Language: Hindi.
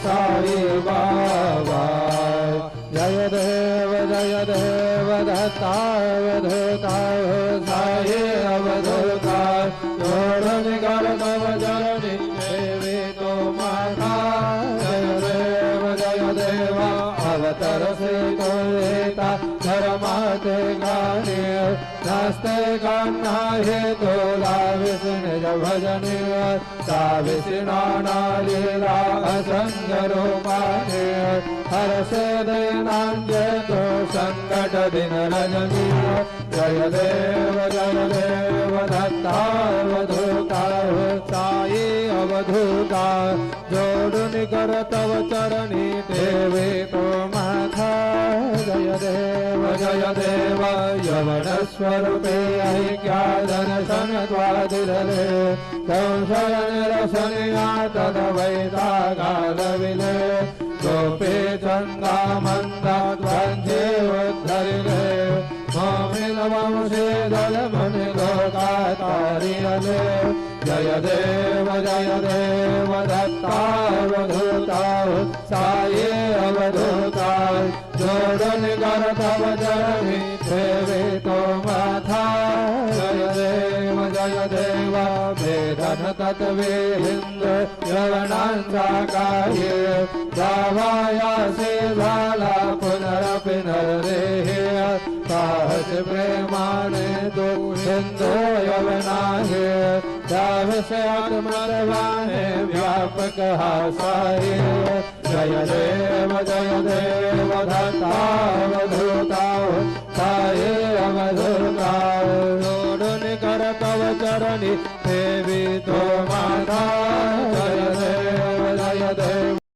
साई बाबा जय देव दत्तावधूता साई अवधूता जोड़न कर तव चरणी देवी तो माता जय देव अवतर से तो लेता धर्माते गाने नास्ते गाना हे तो लाविस निज भजने साविष्णा लीला असंग रूपाने हर से दैनान्य तो संकट दिन रजनी जय देव दत्तावधूता साई अवधूता जोड़ुन कर तव चरणी देवी तो माथा जय देव यवन स्वरूपे क्या दर्शन द्वादिले संशय निरसनिया तद वैता काल विले गोपे चंदा मंदा ध्वंजे उद्धरिले मोमिन वंशे दल मन लोका तारिले जय देव दत्तावधूता साई अवधूता जोड़न कर तव चरणी देवी तो माथा जय देव वेदन तत्वे हिंद यवनांचा कार्य दावाया से झाला पुनरपि नरदेह साहस प्रेमाने तो हिंदो यवनाहे दावसे आत्मरवाने व्यापक हासाए जय देव दत्तावधूता साई अवधूता जोड़न कर तव चरणी देवी तो माता